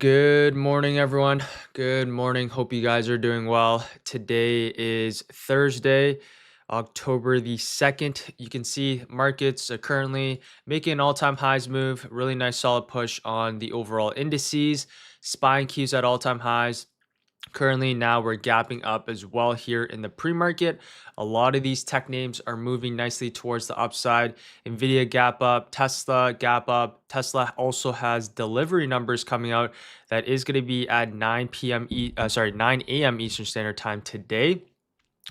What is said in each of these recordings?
Good morning, everyone. Good morning. Hope you guys are doing well. Today is Thursday, October the 2nd. You can see markets are currently making an all-time highs move. Really nice solid push on the overall indices. SPY and Qs at all-time highs. Currently, now we're gapping up as well here in the pre-market. A lot of these tech names are moving nicely towards the upside. Nvidia gap up, Tesla gap up. Tesla also has delivery numbers coming out that is going to be at 9 a.m. Eastern Standard Time today.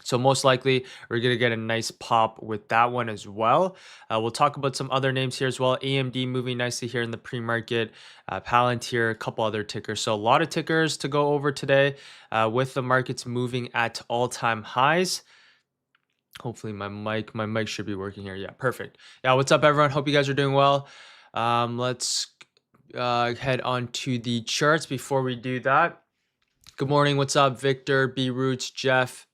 So most likely we're going to get a nice pop with that one as well. We'll talk about some other names here as well. AMD moving nicely here in the pre-market. Palantir, a couple other tickers. So a lot of tickers to go over today with the markets moving at all-time highs. Hopefully my mic should be working here. Yeah, perfect. Yeah, what's up everyone? Hope you guys are doing well. Let's head on to the charts before we do that. Good morning. What's up, Victor, B Roots, Jeff,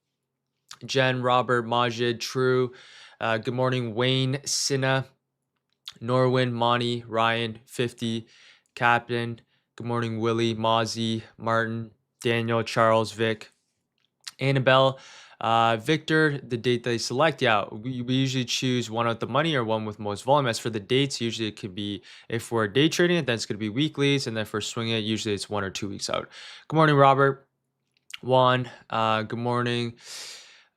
Jen, Robert, Majid, True. Good morning, Wayne, Sinna, Norwin, Monty, Ryan, 50, Captain. Good morning, Willie, Mozzie, Martin, Daniel, Charles, Vic, Annabelle, Victor. The date they select, yeah, we usually choose one with the money or one with most volume. As for the dates, usually it could be, if we're day trading it, then it's going to be weeklies, and then for swinging it, usually it's 1 or 2 weeks out. Good morning, Robert. Juan, good morning.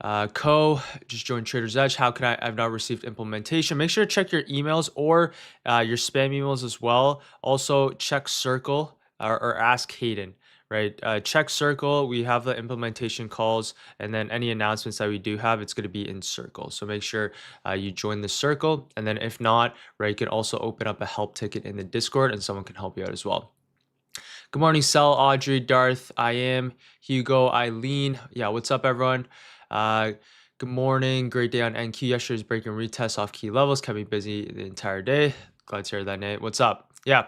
Just joined Trader's Edge. How can I've not received implementation? Make sure to check your emails or your spam emails as well. Also check Circle or ask Hayden, right? Check Circle. We have the implementation calls, and then any announcements that we do have, it's going to be in Circle. So make sure you join the Circle. And then if not, right, you can also open up a help ticket in the Discord and someone can help you out as well. Good morning, Sel, Audrey, Darth, I am, Hugo, Eileen. Yeah, what's up, everyone? Good morning. Great day on NQ. Yesterday's break and retest off key levels. Kept me busy the entire day. Glad to hear that, Nate. What's up? Yeah.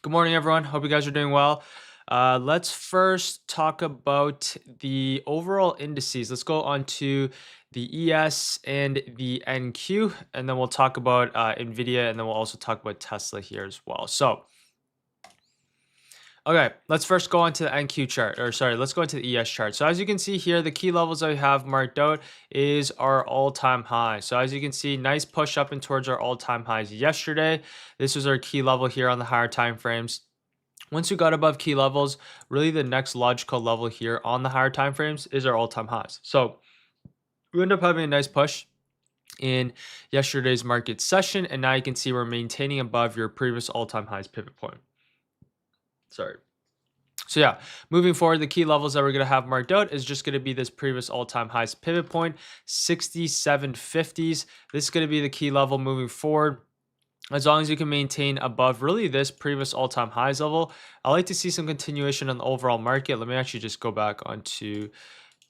Good morning, everyone. Hope you guys are doing well. Let's first talk about the overall indices. Let's go on to the ES and the NQ, and then we'll talk about Nvidia, and then we'll also talk about Tesla here as well. So, okay, let's first go on to the NQ chart, or sorry, let's go into the ES chart. So as you can see here, the key levels that we have marked out is our all-time high. So as you can see, nice push up and towards our all-time highs yesterday. This was our key level here on the higher time frames. Once we got above key levels, really the next logical level here on the higher time frames is our all-time highs. So we end up having a nice push in yesterday's market session, and now you can see we're maintaining above your previous all-time highs pivot point. Sorry. So yeah, moving forward, the key levels that we're going to have marked out is just going to be this previous all-time highs pivot point, 6750s. This is going to be the key level moving forward. As long as you can maintain above really this previous all-time highs level, I like to see some continuation on the overall market. Let me actually just go back onto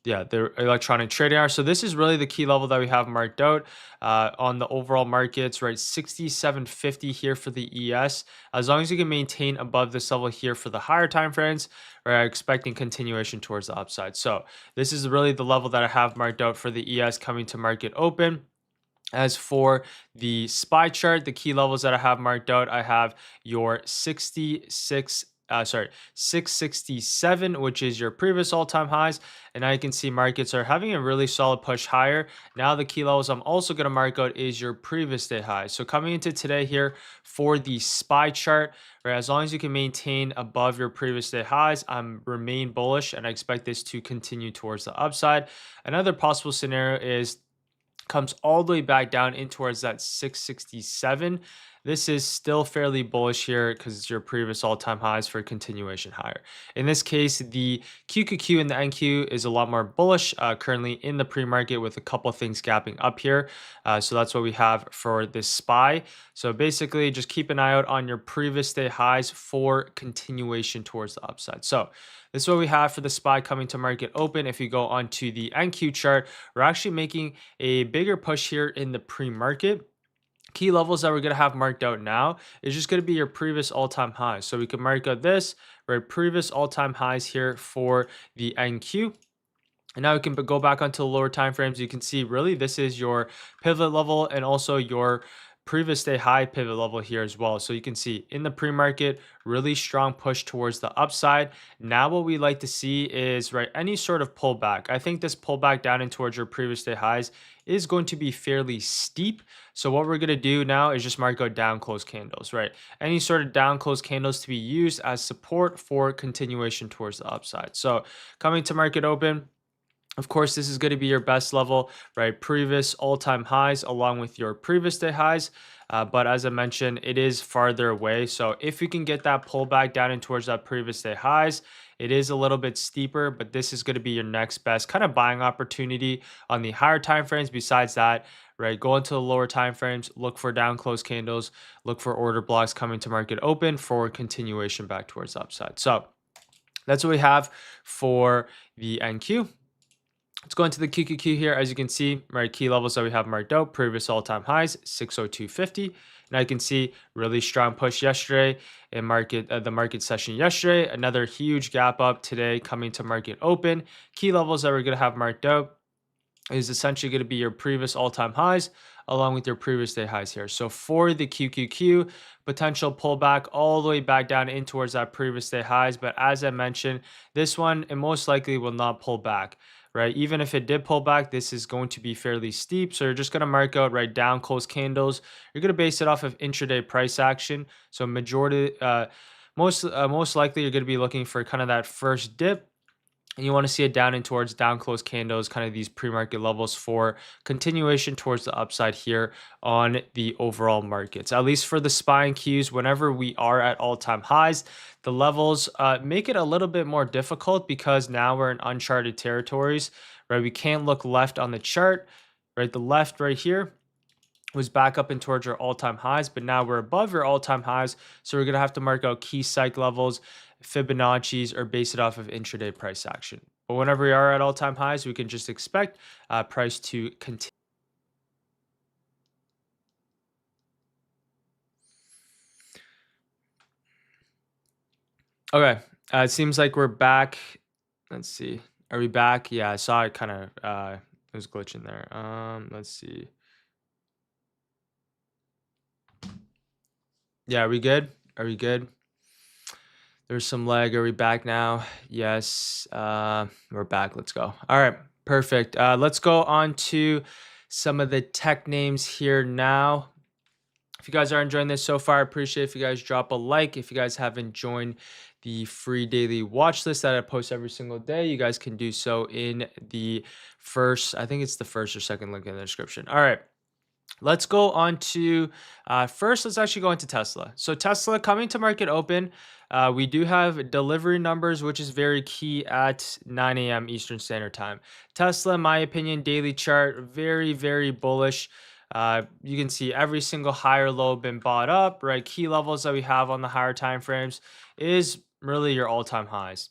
the electronic trading hour. So this is really the key level that we have marked out on the overall markets, right? 6750 here for the ES. As long as you can maintain above this level here for the higher time frames, we're expecting continuation towards the upside. So this is really the level that I have marked out for the ES coming to market open. As for the SPY chart, the key levels that I have marked out, I have your 667, which is your previous all-time highs. And now you can see markets are having a really solid push higher. Now the key levels I'm also going to mark out is your previous day highs. So coming into today here for the SPY chart, right, as long as you can maintain above your previous day highs, I'm remain bullish and I expect this to continue towards the upside. Another possible scenario is comes all the way back down in towards that 667. This is still fairly bullish here because it's your previous all-time highs for continuation higher. In this case, the QQQ and the NQ is a lot more bullish currently in the pre-market with a couple of things gapping up here. So that's what we have for this SPY. So basically just keep an eye out on your previous day highs for continuation towards the upside. So this is what we have for the SPY coming to market open. If you go onto the NQ chart, we're actually making a bigger push here in the pre-market. Key levels that we're going to have marked out now is just going to be your previous all-time highs. So we can mark out this, right, previous all-time highs here for the NQ. And now we can go back onto the lower time frames. You can see really this is your pivot level and also your previous day high pivot level here as well. So you can see in the pre-market, really strong push towards the upside. Now what we like to see is, right, any sort of pullback. I think this pullback down in towards your previous day highs is going to be fairly steep. So what we're going to do now is just mark out down close candles, right? Any sort of down close candles to be used as support for continuation towards the upside. So coming to market open, of course, this is going to be your best level, right? Previous all-time highs along with your previous day highs. But as I mentioned, it is farther away. So if you can get that pullback down in towards that previous day highs, it is a little bit steeper, but this is going to be your next best kind of buying opportunity on the higher time frames. Besides that, right, go into the lower time frames, look for down close candles, look for order blocks coming to market open for continuation back towards the upside. So that's what we have for the NQ. Let's go into the QQQ here. As you can see, right, key levels that we have marked out, previous all-time highs, 602.50. And I can see really strong push yesterday in the market session yesterday. Another huge gap up today coming to market open. Key levels that we're going to have marked out is essentially going to be your previous all-time highs along with your previous day highs here. So for the QQQ, potential pullback all the way back down in towards that previous day highs. But as I mentioned, this one, it most likely will not pull back, right? Even if it did pull back, this is going to be fairly steep. So you're just going to mark out right down close candles. You're going to base it off of intraday price action. So most likely you're going to be looking for kind of that first dip, and you want to see it down in towards down close candles, kind of these pre-market levels for continuation towards the upside here on the overall markets. At least for the SPY and Qs, whenever we are at all-time highs, the levels make it a little bit more difficult because now we're in uncharted territories, right? We can't look left on the chart, right? The left right here was back up in towards our all-time highs, but now we're above your all-time highs. So we're going to have to mark out key psych levels, Fibonacci's, or base it off of intraday price action. But whenever we are at all-time highs, we can just expect price to continue. Okay, it seems like we're back. Let's see. Are we back? Yeah, I saw it kind of, it was glitching there. Let's see. Yeah, are we good? Are we good? There's some lag. Are we back now? Yes. We're back. Let's go. All right. Perfect. Let's go on to some of the tech names here now. If you guys are enjoying this so far, I appreciate if you guys drop a like. If you guys haven't joined the free daily watch list that I post every single day, you guys can do so in the first, I think it's the first or second link in the description. All right. Let's go on to first. Let's actually go into Tesla. So Tesla coming to market open. We do have delivery numbers, which is very key at 9 a.m. Eastern Standard Time. Tesla, in my opinion, daily chart, very, very bullish. You can see every single higher low been bought up, right? Key levels that we have on the higher time frames is really your all-time highs.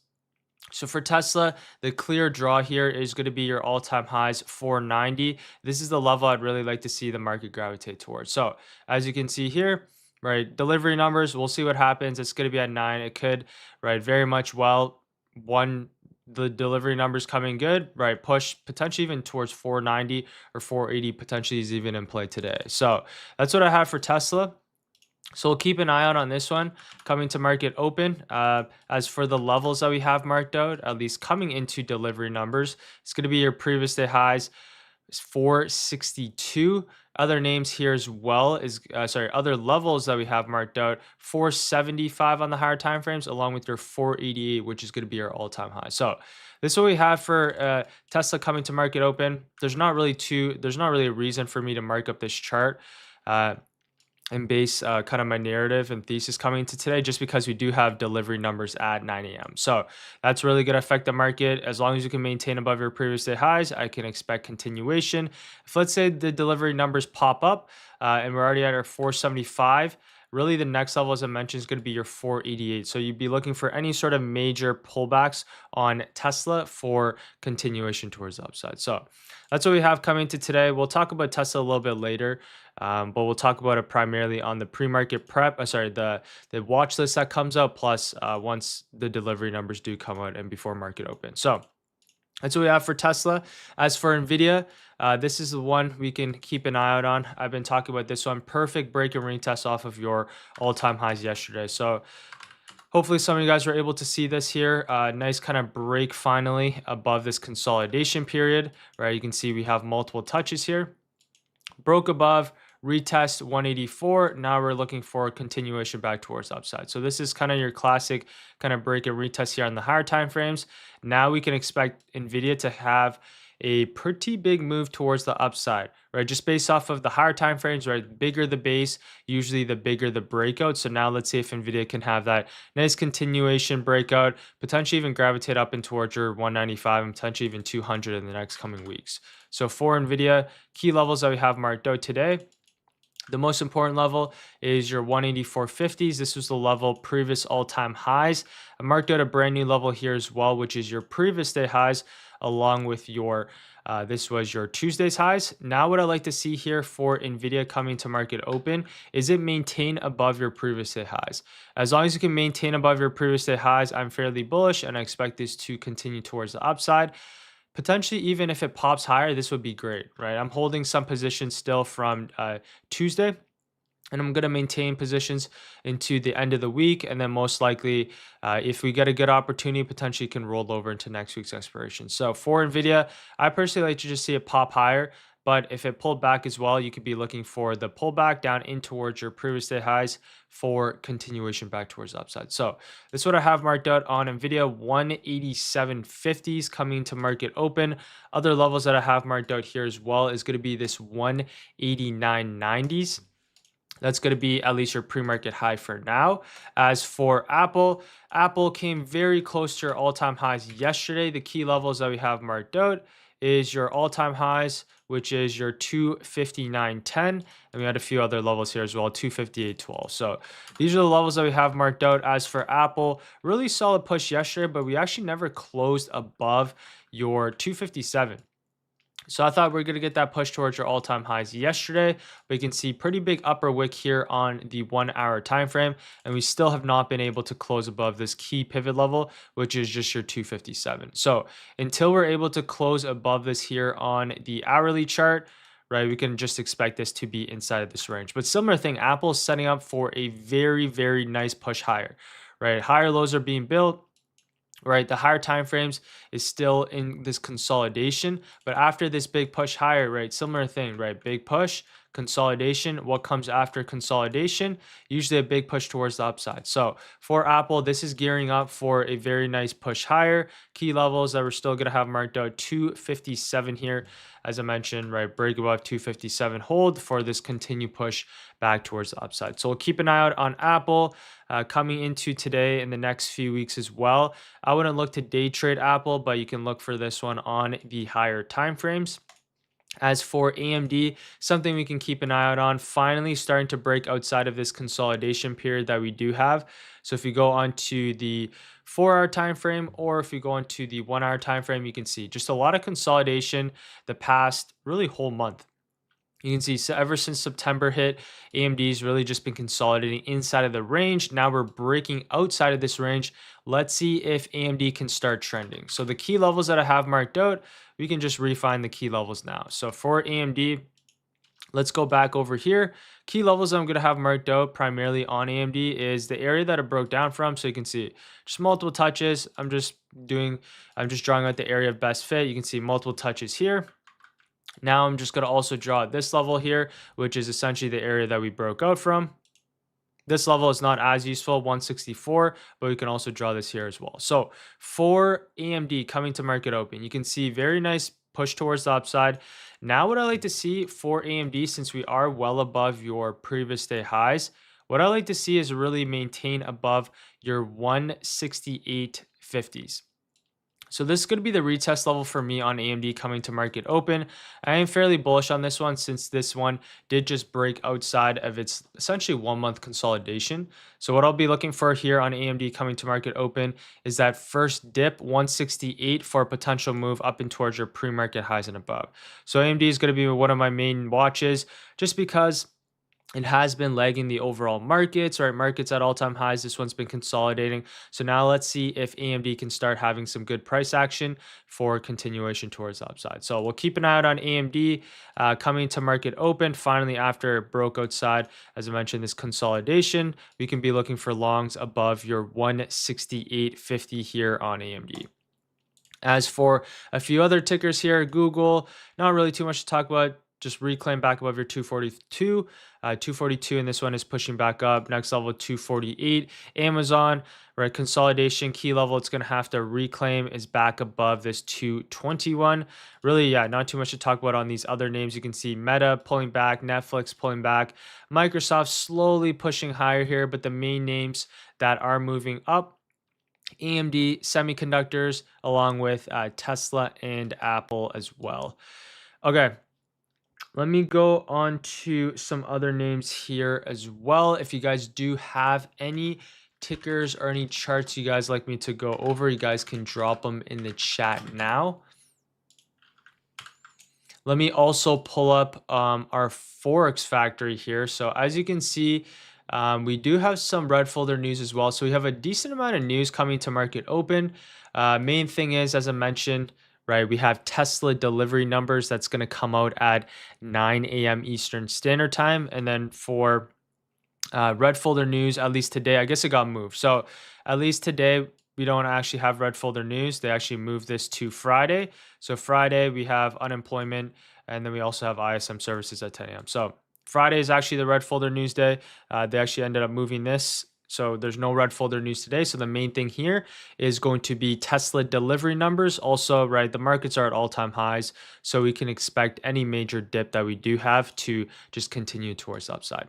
So for Tesla, the clear draw here is going to be your all-time highs, 490. This is the level I'd really like to see the market gravitate towards. So as you can see here, right, delivery numbers, we'll see what happens. It's going to be at 9. It could, right, very much well, the delivery numbers coming good, right, push potentially even towards 490 or 480 potentially is even in play today. So that's what I have for Tesla. So we'll keep an eye out on this one coming to market open. As for the levels that we have marked out, at least coming into delivery numbers, it's going to be your previous day highs, 462. Other names here as well is, other levels that we have marked out, 475 on the higher time frames, along with your 488, which is going to be our all-time high. So this is what we have for Tesla coming to market open. There's not really a reason for me to mark up this chart and base kind of my narrative and thesis coming into today, just because we do have delivery numbers at 9 a.m. So that's really going to affect the market. As long as you can maintain above your previous day highs, I can expect continuation. If let's say the delivery numbers pop up and we're already at our 475, really the next level, as I mentioned, is going to be your 488. So you'd be looking for any sort of major pullbacks on Tesla for continuation towards the upside. So that's what we have coming to today. We'll talk about Tesla a little bit later, but we'll talk about it primarily on the pre-market prep. The watch list that comes out, plus once the delivery numbers do come out and before market open. So That's what we have for Tesla. As for Nvidia, this is the one we can keep an eye out on. I've been talking about this one. Perfect break and retest off of your all-time highs yesterday. So hopefully some of you guys were able to see this here. Nice kind of break finally above this consolidation period, right? You can see we have multiple touches here. Broke above, retest 184. Now we're looking for a continuation back towards the upside. So this is kind of your classic kind of break and retest here on the higher time frames. Now we can expect Nvidia to have a pretty big move towards the upside, right? Just based off of the higher time frames, right? Bigger the base, usually the bigger the breakout. So now let's see if Nvidia can have that nice continuation breakout, potentially even gravitate up and towards your 195 and potentially even 200 in the next coming weeks. So for Nvidia, key levels that we have marked out today. The most important level is your 184.50s. This was the level previous all-time highs. I marked out a brand new level here as well, which is your previous day highs, along with your this was your Tuesday's highs. Now what I like to see here for Nvidia coming to market open is it maintain above your previous day highs. As long as you can maintain above your previous day highs, I'm fairly bullish and I expect this to continue towards the upside. Potentially, even if it pops higher, this would be great, right? I'm holding some positions still from Tuesday, and I'm going to maintain positions into the end of the week. And then most likely, if we get a good opportunity, potentially can roll over into next week's expiration. So for Nvidia, I personally like to just see it pop higher. But if it pulled back as well, you could be looking for the pullback down in towards your previous day highs for continuation back towards the upside. So this is what I have marked out on Nvidia. 187.50s coming to market open. Other levels that I have marked out here as well is going to be this 189.90s. That's going to be at least your pre-market high for now. As for Apple, Apple came very close to your all-time highs yesterday. The key levels that we have marked out is your all-time highs, which is your 259.10. And we had a few other levels here as well, 258.12. So these are the levels that we have marked out. As for Apple, really solid push yesterday, but we actually never closed above your 257. So I thought we are going to get that push towards your all-time highs yesterday, but you can see pretty big upper wick here on the 1 hour time frame, and we still have not been able to close above this key pivot level, which is just your 257. So until we're able to close above this here on the hourly chart, right, we can just expect this to be inside of this range. But similar thing, Apple's setting up for a very, very nice push higher, right? Higher lows are being built, right? The higher time frames is still in this consolidation, but after this big push higher, right? Similar thing, right? Big push, consolidation. What comes after consolidation? Usually a big push towards the upside. So for Apple, this is gearing up for a very nice push higher. Key levels that we're still going to have marked out 257 here. As I mentioned, right? Break above 257, hold for this continued push back towards the upside. So we'll keep an eye out on Apple coming into today and the next few weeks as well. I wouldn't look to day trade Apple, but you can look for this one on the higher time frames. As for AMD, something we can keep an eye out on, finally starting to break outside of this consolidation period that we do have. So if you go on to the 4-hour time frame, or if you go on to the 1 hour time frame, you can see just a lot of consolidation the past really whole month. You can see so ever since September hit, AMD's really just been consolidating inside of the range. Now we're breaking outside of this range. Let's see if AMD can start trending. So the key levels that I have marked out, we can just refine the key levels now. So for AMD, let's go back over here. Key levels I'm going to have marked out primarily on AMD is the area that it broke down from. So you can see just multiple touches. I'm just drawing out the area of best fit. You can see multiple touches here. Now I'm just going to also draw this level here, which is essentially the area that we broke out from. This level is not as useful, 164, but we can also draw this here as well. So for AMD coming to market open, you can see very nice push towards the upside. Now what I like to see for AMD, since we are well above your previous day highs, what I like to see is really maintain above your 168.50s. So this is going to be the retest level for me on AMD coming to market open. I am fairly bullish on this one since this one did just break outside of its essentially 1 month consolidation. So what I'll be looking for here on AMD coming to market open is that first dip 168 for a potential move up and towards your pre-market highs and above. So AMD is going to be one of my main watches just because It has been lagging the overall markets, right? Markets at all-time highs. This one's been consolidating. So now let's see if AMD can start having some good price action for continuation towards the upside. So we'll keep an eye out on AMD coming to market open. Finally, after it broke outside, as I mentioned, this consolidation, we can be looking for longs above your 168.50 here on AMD. As for a few other tickers here, Google, not really too much to talk about. Just reclaim back above your 242. 242, and this one is pushing back up. Next level, 248. Amazon, right? Consolidation, key level it's going to have to reclaim is back above this 221. Really, yeah, not too much to talk about on these other names. You can see Meta pulling back, Netflix pulling back, Microsoft slowly pushing higher here, but the main names that are moving up, AMD, Semiconductors, along with Tesla and Apple as well. Okay, let me go on to some other names here as well. If you guys do have any tickers or any charts you guys like me to go over, you guys can drop them in the chat now. Let me also pull up our Forex factory here. So as you can see, we do have some red folder news as well. So we have a decent amount of news coming to market open. Main thing is, as I mentioned, right, we have Tesla delivery numbers that's going to come out at 9 a.m. Eastern Standard Time. And then for red folder news, at least today, I guess it got moved. So at least today, we don't actually have red folder news. They actually moved this to Friday. So Friday, we have unemployment, and then we also have ISM services at 10 a.m. So Friday is actually the red folder news day. They actually ended up moving this. So there's no red folder news today. So the main thing here is going to be Tesla delivery numbers. Also, right, the markets are at all-time highs. So we can expect any major dip that we do have to just continue towards the upside.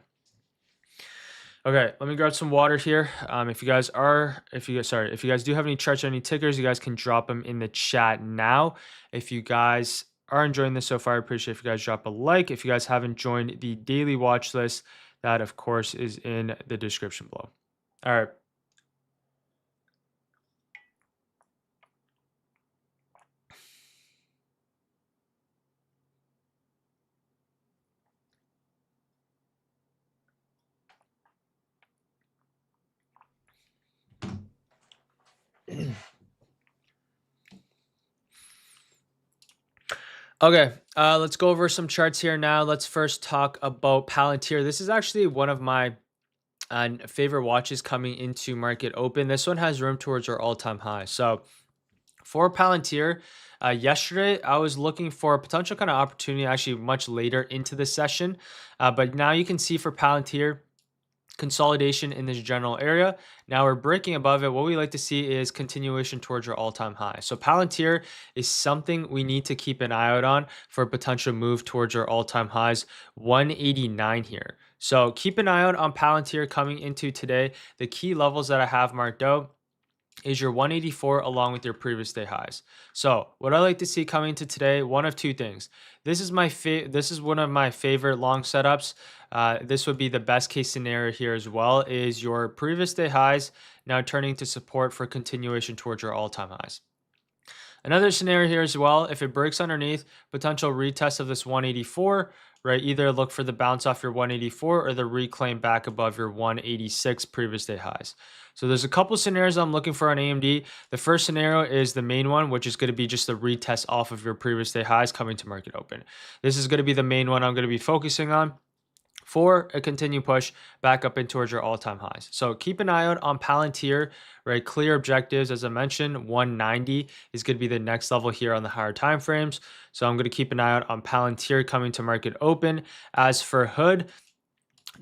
Okay, let me grab some water here. If you guys do have any charts or any tickers, you guys can drop them in the chat now. If you guys are enjoying this so far, I appreciate if you guys drop a like. If you guys haven't joined the daily watch list, that of course is in the description below. All right. Okay, let's go over some charts here now. Let's first talk about Palantir. This is actually one of my favorite watches coming into market open. This one has room towards our all-time high. So for Palantir, yesterday I was looking for a potential kind of opportunity actually much later into the session. But now you can see for Palantir, consolidation in this general area. Now we're breaking above it. What we like to see is continuation towards our all-time high. So Palantir is something we need to keep an eye out on for a potential move towards our all-time highs, 189 here. So keep an eye out on Palantir coming into today. The key levels that I have marked out is your 184 along with your previous day highs. So what I like to see coming to today, one of two things. This is one of my favorite long setups. This would be the best case scenario here as well, is your previous day highs now turning to support for continuation towards your all-time highs. Another scenario here as well, if it breaks underneath, potential retest of this 184, right? Either look for the bounce off your 184 or the reclaim back above your 186 previous day highs. So there's a couple scenarios I'm looking for on AMD. The first scenario is the main one, which is going to be just the retest off of your previous day highs coming to market open. This is going to be the main one I'm going to be focusing on for a continued push back up in towards your all-time highs. So keep an eye out on Palantir, right? Clear objectives, as I mentioned, 190 is going to be the next level here on the higher time frames. So I'm going to keep an eye out on Palantir coming to market open. As for Hood,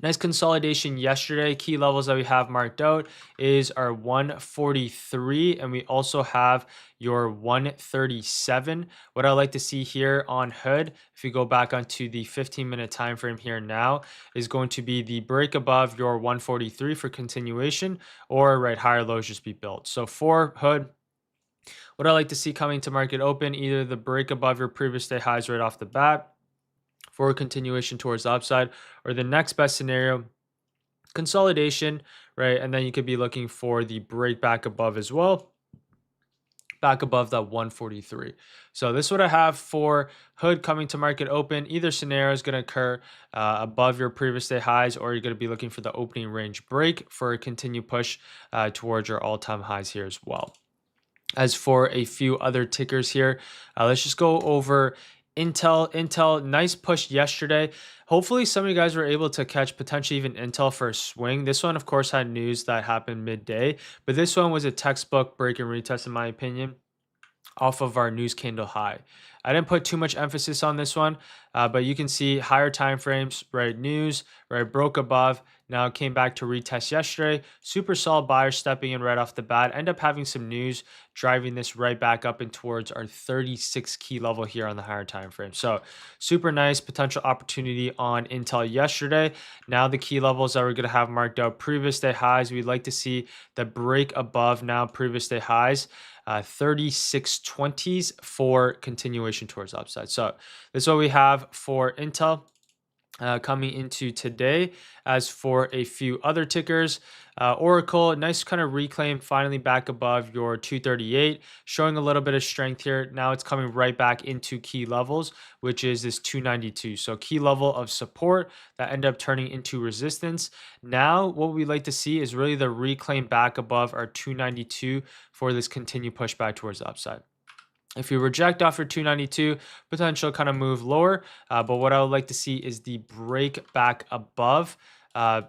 nice consolidation yesterday. Key levels that we have marked out is our 143, and we also have your 137. What I like to see here on Hood, if you go back onto the 15-minute time frame here now, is going to be the break above your 143 for continuation, or right higher lows just be built. So for Hood, what I like to see coming to market open, either the break above your previous day highs right off the bat for a continuation towards the upside, or the next best scenario, consolidation, right? And then you could be looking for the break back above as well back above that 143. So this is what I have for Hood coming to market open. Either scenario is going to occur above your previous day highs, or you're going to be looking for the opening range break for a continued push towards your all-time highs here as well. As for a few other tickers here, let's just go over Intel, nice push yesterday. Hopefully some of you guys were able to catch potentially even Intel for a swing. This one, of course, had news that happened midday, but this one was a textbook break and retest, in my opinion, off of our news candle high. I didn't put too much emphasis on this one, but you can see higher time frames, right? News, right? Broke above, now it came back to retest yesterday. Super solid buyer stepping in right off the bat. End up having some news driving this right back up and towards our 36 key level here on the higher time frame. So super nice potential opportunity on Intel yesterday. Now the key levels that we're going to have marked out previous day highs. We'd like to see the break above now previous day highs. 3620s for continuation towards upside. So this is what we have for Intel coming into today. As for a few other tickers, Oracle, nice kind of reclaim, finally back above your 238, showing a little bit of strength here. Now it's coming right back into key levels, which is this 292. So key level of support that end up turning into resistance. Now what we like to see is really the reclaim back above our 292 for this continued push back towards the upside. If you reject off your 292, potential kind of move lower. But what I would like to see is the break back above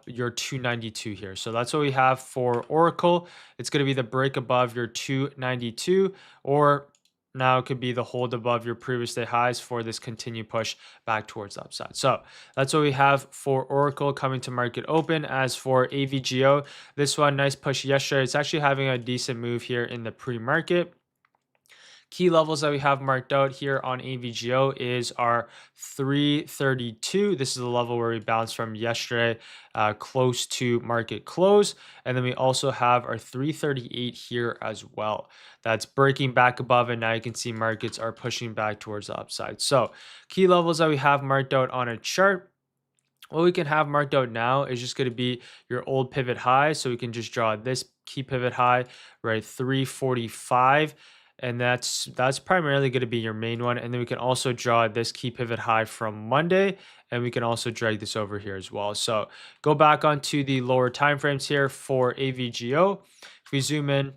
your 292 here. So that's what we have for Oracle. It's going to be the break above your 292, or now it could be the hold above your previous day highs for this continued push back towards the upside. So that's what we have for Oracle coming to market open. As for AVGO, this one, nice push yesterday. It's actually having a decent move here in the pre-market. Key levels that we have marked out here on AVGO is our 332. This is the level where we bounced from yesterday, close to market close. And then we also have our 338 here as well. That's breaking back above, and now you can see markets are pushing back towards the upside. So key levels that we have marked out on a chart. What we can have marked out now is just going to be your old pivot high. So we can just draw this key pivot high, right? 345. And that's primarily going to be your main one. And then we can also draw this key pivot high from Monday, and we can also drag this over here as well. So go back onto the lower time frames here for AVGO. If we zoom in,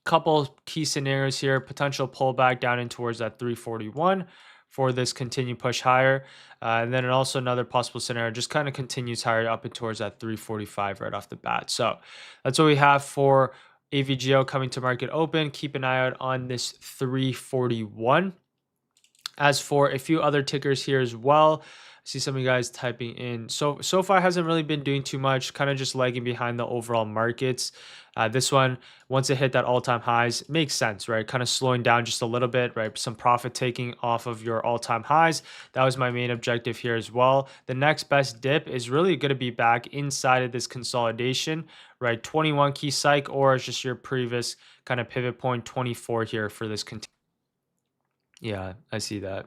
couple key scenarios here, potential pullback down in towards that 341 for this continued push higher. And then also another possible scenario just kind of continues higher up and towards that 345 right off the bat. So that's what we have for AVGO coming to market open. Keep an eye out on this 341. As for a few other tickers here as well, I see some of you guys typing in. SoFi hasn't really been doing too much, kind of just lagging behind the overall markets. This one, once it hit that all-time highs, makes sense, right? Kind of slowing down just a little bit, right? Some profit taking off of your all-time highs. That was my main objective here as well. The next best dip is really going to be back inside of this consolidation, right? 21 key psych, or it's just your previous kind of pivot point, 24 here for this continue. Yeah, I see that.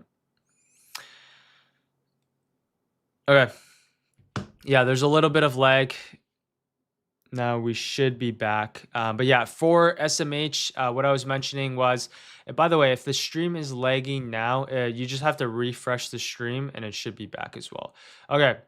Okay. Yeah, there's a little bit of lag. Now we should be back. But yeah, for SMH, what I was mentioning was, and by the way, if the stream is lagging now, you just have to refresh the stream and it should be back as well. Okay.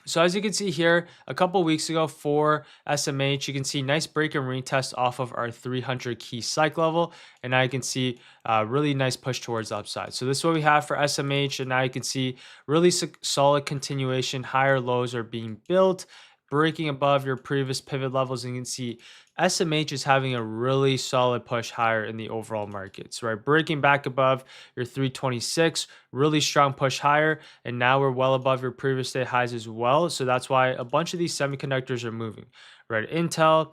So as you can see here, a couple weeks ago for SMH, you can see nice break and retest off of our 300 key psych level. And now you can see really nice push towards the upside. So this is what we have for SMH. And now you can see really solid continuation. Higher lows are being built, breaking above your previous pivot levels. And you can see SMH is having a really solid push higher in the overall markets, right? Breaking back above your 326, really strong push higher. And now we're well above your previous day highs as well. So that's why a bunch of these semiconductors are moving, right? Intel,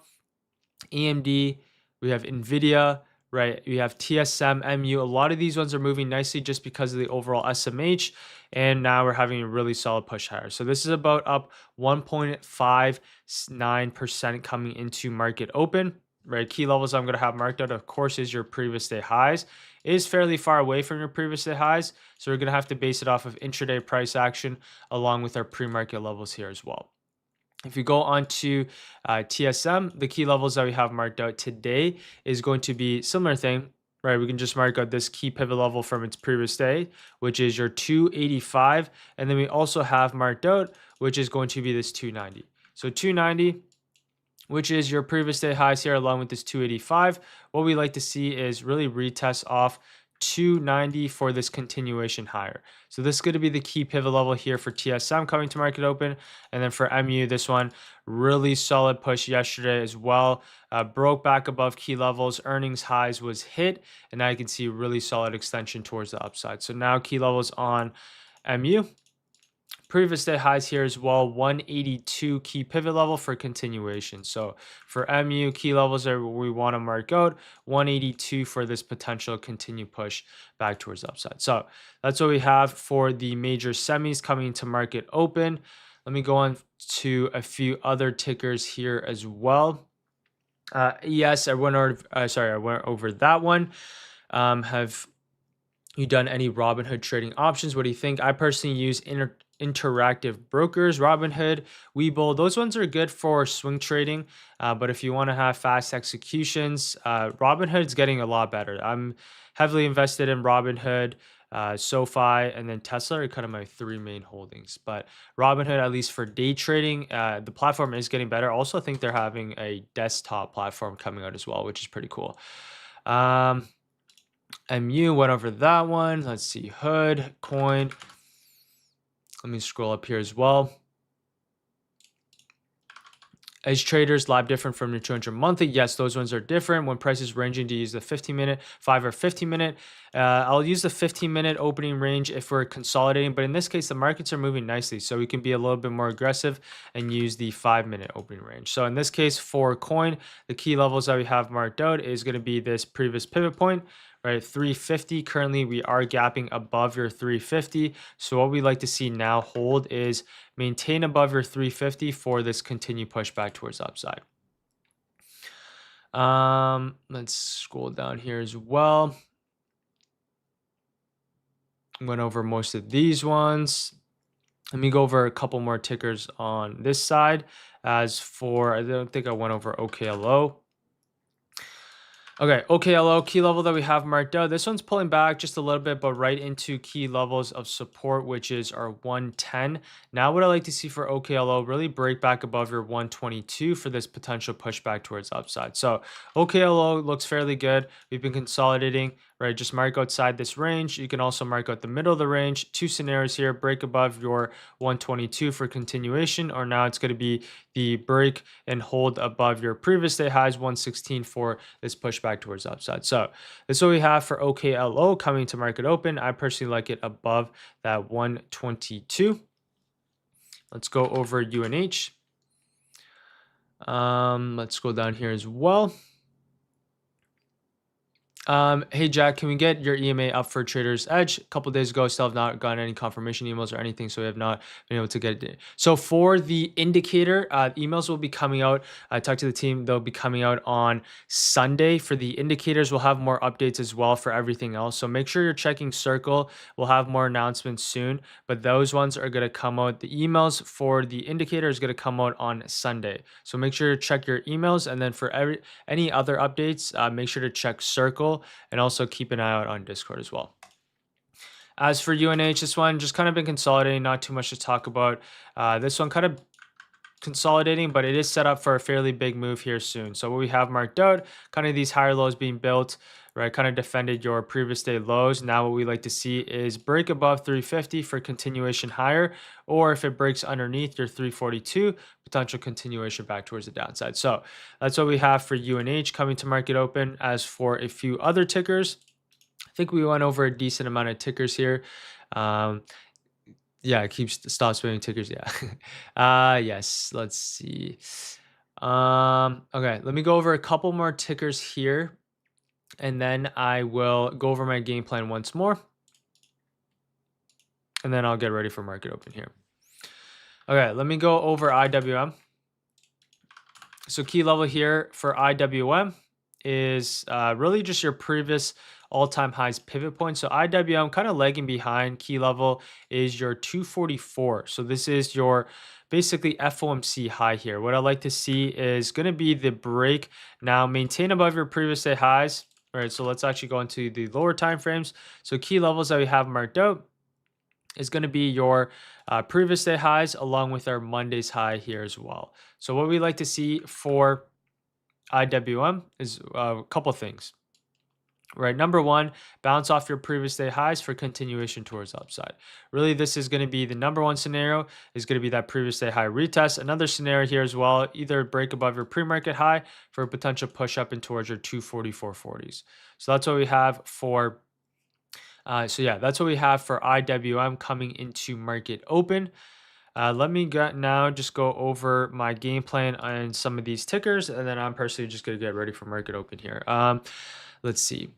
AMD, we have Nvidia, right? We have TSMMU. A lot of these ones are moving nicely just because of the overall SMH. And now we're having a really solid push higher. So this is about up 1.59% coming into market open, right? Key levels I'm going to have marked out, of course, is your previous day highs. It is fairly far away from your previous day highs. So we're going to have to base it off of intraday price action along with our pre-market levels here as well. If you go on to TSM, the key levels that we have marked out today is going to be similar thing, right? We can just mark out this key pivot level from its previous day, which is your 285. And then we also have marked out, which is going to be this 290. So 290, which is your previous day highs here along with this 285. What we like to see is really retest off 290 for this continuation higher. So this is going to be the key pivot level here for TSM coming to market open. And then for MU, this one really solid push yesterday as well. Broke back above key levels, earnings highs was hit, and now you can see really solid extension towards the upside. So now key levels on MU. Previous day highs here as well, 182 key pivot level for continuation. So for MU, key levels that we want to mark out, 182 for this potential continued push back towards the upside. So that's what we have for the major semis coming to market open. Let me go on to a few other tickers here as well. Yes, I went over that one. Have you done any Robinhood trading options? What do you think? I personally use interactive brokers, Robinhood, Webull. Those ones are good for swing trading, but if you want to have fast executions, Robinhood's getting a lot better. I'm heavily invested in Robinhood, SoFi, and then Tesla are kind of my three main holdings. But Robinhood, at least for day trading, the platform is getting better. Also, I think they're having a desktop platform coming out as well, which is pretty cool. MU went over that one. Let's see, Hood, Coin. Let me scroll up here as well. Is traders lab different from the 200 monthly? Yes, those ones are different. When prices ranging to use the 15-minute, 5 or 15-minute, I'll use the 15-minute opening range if we're consolidating. But in this case, the markets are moving nicely, so we can be a little bit more aggressive and use the 5-minute opening range. So in this case, for coin, the key levels that we have marked out is going to be this previous pivot point, right? 350. Currently, we are gapping above your 350. So what we like to see now hold is maintain above your 350 for this continued push back towards the upside. Let's scroll down here as well. Went over most of these ones. Let me go over a couple more tickers on this side. As for, I don't think I went over OKLO. Okay, OKLO, key level that we have marked out. This one's pulling back just a little bit, but right into key levels of support, which is our 110. Now what I like to see for OKLO, really break back above your 122 for this potential pushback towards upside. So OKLO looks fairly good. We've been consolidating, right? Just mark outside this range. You can also mark out the middle of the range. Two scenarios here, break above your 122 for continuation, or now it's going to be the break and hold above your previous day highs, 116 for this pushback towards the upside. So that's what we have for OKLO coming to market open. I personally like it above that 122. Let's go over UNH. Let's go down here as well. Hey Jack, can we get your EMA up for Trader's Edge? A couple days ago, still have not gotten any confirmation emails or anything, so we have not been able to get it. So for the indicator, emails will be coming out. I talked to the team; they'll be coming out on Sunday. For the indicators, we'll have more updates as well for everything else. So make sure you're checking Circle. We'll have more announcements soon, but those ones are going to come out. The emails for the indicator is going to come out on Sunday. So make sure to check your emails, and then for any other updates, make sure to check Circle. And also keep an eye out on Discord as well. As for UNH, this one just kind of been consolidating, not too much to talk about. This one kind of consolidating, but it is set up for a fairly big move here soon. So what we have marked out, kind of these higher lows being built, right? Kind of defended your previous day lows. Now what we like to see is break above 350 for continuation higher, or if it breaks underneath your 342, potential continuation back towards the downside. So that's what we have for UNH coming to market open. As for a few other tickers, I think we went over a decent amount of tickers here. Yeah, it keeps stop spamming tickers. Yeah. Yes. Let's see. Okay, let me go over a couple more tickers here, and then I will go over my game plan once more, and then I'll get ready for market open here. Okay, let me go over IWM. So key level here for IWM is really just your previous all-time highs pivot point. So IWM kind of lagging behind. Key level is your 244. So this is your basically FOMC high here. What I like to see is going to be the break now, maintain above your previous day highs. All right, so let's actually go into the lower time frames. So key levels that we have marked out is going to be your previous day highs along with our Monday's high here as well. So what we like to see for IWM is a couple things. Right, number one, bounce off your previous day highs for continuation towards upside. Really, this is going to be the number one scenario, is going to be that previous day high retest. Another scenario here as well, either break above your pre-market high for a potential push up and towards your 244.40s. So that's what we have for that's what we have for IWM coming into market open. Let me just go over my game plan on some of these tickers, and then I'm personally just going to get ready for market open here. Let's see.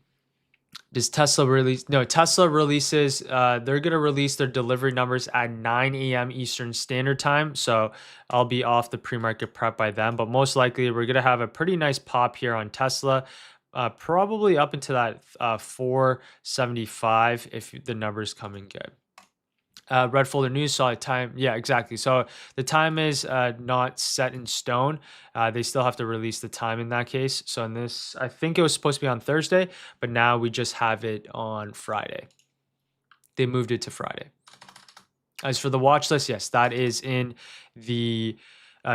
Does Tesla release? No, Tesla releases, they're going to release their delivery numbers at 9 a.m. Eastern Standard Time. So I'll be off the pre-market prep by then. But most likely, we're going to have a pretty nice pop here on Tesla, probably up into that 475 if the numbers come in good. Red folder news saw a time. Yeah, exactly. So the time is not set in stone. They still have to release the time in that case. So in this, I think it was supposed to be on Thursday, but now we just have it on Friday. They moved it to Friday. As for the watch list, yes, that is in the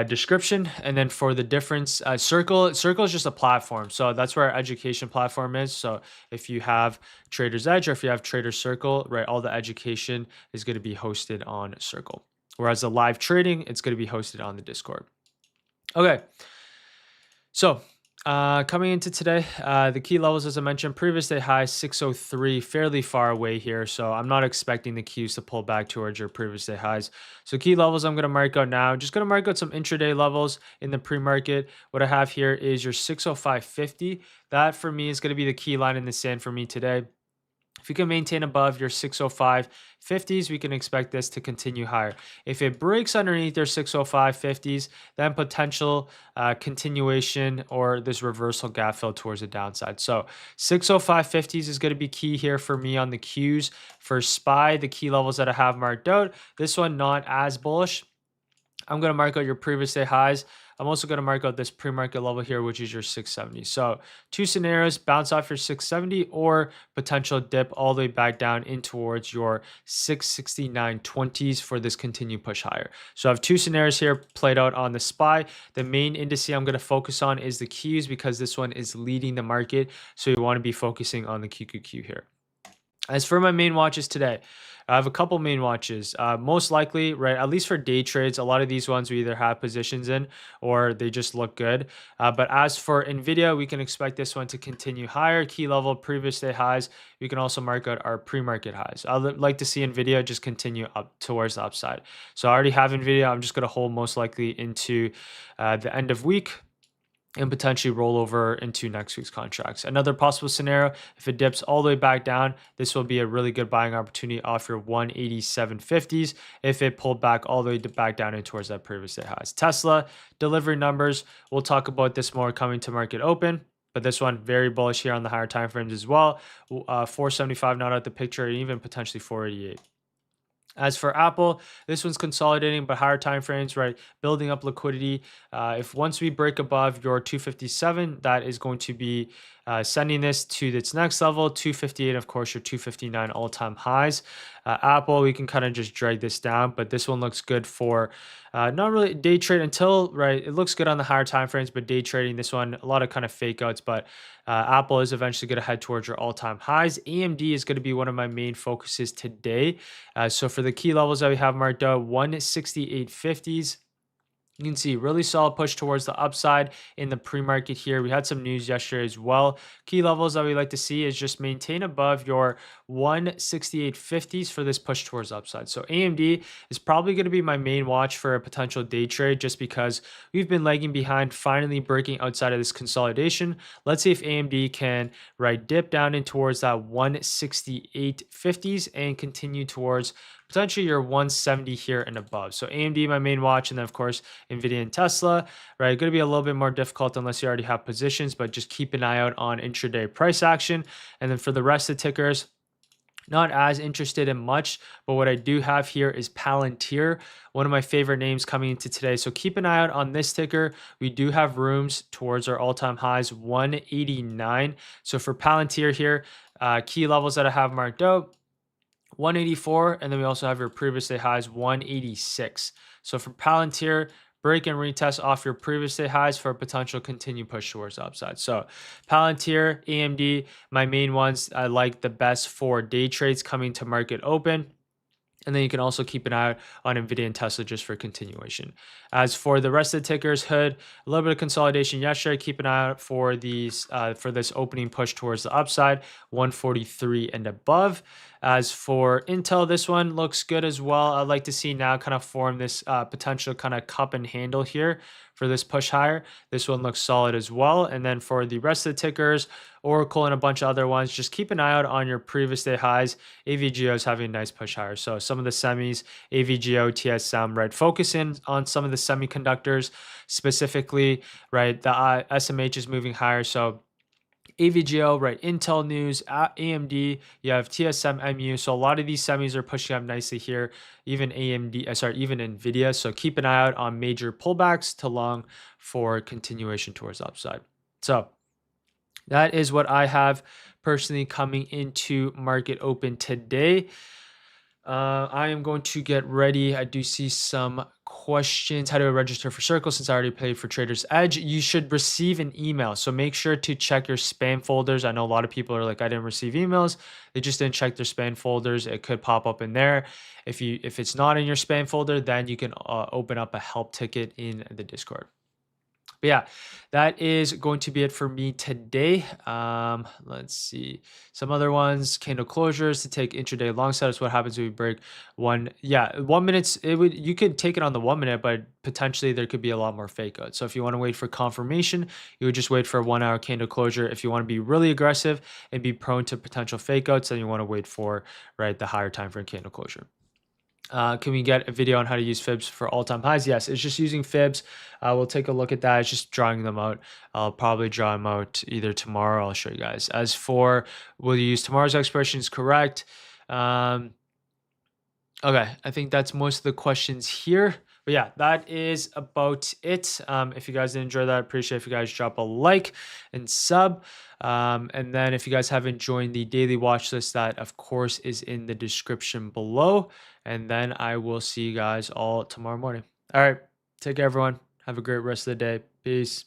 description. And then for the difference, Circle is just a platform. So that's where our education platform is. So if you have Trader's Edge or if you have Trader Circle, right, all the education is going to be hosted on Circle. Whereas the live trading, it's going to be hosted on the Discord. Okay. So coming into today, the key levels, as I mentioned, previous day high 603, fairly far away here. So I'm not expecting the Qs to pull back towards your previous day highs. So key levels I'm going to mark out now. Just going to mark out some intraday levels in the pre-market. What I have here is your 605.50. That for me is going to be the key line in the sand for me today. If you can maintain above your 605.50s, we can expect this to continue higher. If it breaks underneath your 605.50s, then potential continuation or this reversal gap fill towards the downside. So 605.50s is going to be key here for me on the Qs. For SPY, the key levels that I have marked out, this one not as bullish. I'm going to mark out your previous day highs. I'm also going to mark out this pre-market level here, which is your 670. So two scenarios, bounce off your 670 or potential dip all the way back down in towards your 669.20s for this continued push higher. So I have two scenarios here played out on the SPY. The main indice I'm going to focus on is the Qs because this one is leading the market. So you want to be focusing on the QQQ here. As for my main watches today, I have a couple main watches. Most likely, right, at least for day trades, a lot of these ones we either have positions in or they just look good. But as for Nvidia, we can expect this one to continue higher. Key level, previous day highs. We can also mark out our pre-market highs. I'd like to see Nvidia just continue up towards the upside. So I already have Nvidia. I'm just going to hold most likely into the end of week and potentially roll over into next week's contracts. Another possible scenario, if it dips all the way back down, this will be a really good buying opportunity off your 187.50s if it pulled back all the way back down in towards that previous day highs. Tesla delivery numbers, we'll talk about this more coming to market open. But this one, very bullish here on the higher time frames as well. 475 not out the picture, and even potentially 488. As for Apple, this one's consolidating, but higher time frames, right? Building up liquidity. If once we break above your 257, that is going to be sending this to its next level, 258, of course, your 259 all-time highs. Apple, we can kind of just drag this down, but this one looks good for not really day trade until, right? It looks good on the higher time frames, but day trading, this one, a lot of kind of fake outs, but Apple is eventually going to head towards your all-time highs. AMD is going to be one of my main focuses today. So for the key levels that we have marked out, 168.50s. You can see really solid push towards the upside in the pre-market here. We had some news yesterday as well. Key levels that we like to see is just maintain above your 168.50s for this push towards upside. So AMD is probably going to be my main watch for a potential day trade just because we've been lagging behind, finally breaking outside of this consolidation. Let's see if AMD can dip down in towards that 168.50s and continue towards potentially your 170 here and above. So AMD, my main watch, and then of course, Nvidia and Tesla, right? Going to be a little bit more difficult unless you already have positions, but just keep an eye out on intraday price action. And then for the rest of the tickers, Not as interested in much, but what I do have here is Palantir, one of my favorite names coming into today. So keep an eye out on this ticker. We do have rooms towards our all-time highs, 189. So for Palantir here, key levels that I have marked out, 184, and then we also have your previous day highs, 186. So for Palantir, break and retest off your previous day highs for a potential continued push towards the upside. So Palantir, AMD, my main ones I like the best for day trades coming to market open. And then you can also keep an eye on Nvidia and Tesla just for continuation. As for the rest of the tickers, Hood, a little bit of consolidation yesterday. Keep an eye out for these for this opening push towards the upside, 143 and above. As for Intel, this one looks good as well. I'd like to see now kind of form this potential kind of cup and handle here for this push higher. This one looks solid as well. And then for the rest of the tickers, Oracle and a bunch of other ones, just keep an eye out on your previous day highs. AVGO is having a nice push higher. So some of the semis, AVGO, TSM, right? Focusing on some of the semiconductors specifically, right? The SMH is moving higher. So AVGO, right? Intel news, AMD, you have TSM MU. So a lot of these semis are pushing up nicely here. Even even Nvidia. So keep an eye out on major pullbacks to long for continuation towards the upside. So that is what I have personally coming into market open today. I am going to get ready. I do see some questions. How do I register for Circle? Since I already paid for Trader's Edge, you should receive an email. So make sure to check your spam folders. I know a lot of people are like, I didn't receive emails. They just didn't check their spam folders. It could pop up in there. If it's not in your spam folder, then you can open up a help ticket in the Discord. But yeah, that is going to be it for me today. Let's see some other ones. Candle closures to take intraday long setups. What happens if we break one? Yeah, 1 minute. You could take it on the 1 minute, but potentially there could be a lot more fake outs. So if you want to wait for confirmation, you would just wait for a 1 hour candle closure. If you want to be really aggressive and be prone to potential fake outs, then you want to wait for the higher time frame candle closure. Can we get a video on how to use fibs for all-time highs? Yes, it's just using fibs. We'll take a look at that. It's just drawing them out. I'll probably draw them out either tomorrow. I'll show you guys. As for will you use tomorrow's expressions? Correct. Okay, I think that's most of the questions here. But yeah, that is about it. If you guys did enjoy that, I appreciate if you guys drop a like and sub. And then if you guys haven't joined the daily watch list, that of course is in the description below. And then I will see you guys all tomorrow morning. All right, take care, everyone. Have a great rest of the day. Peace.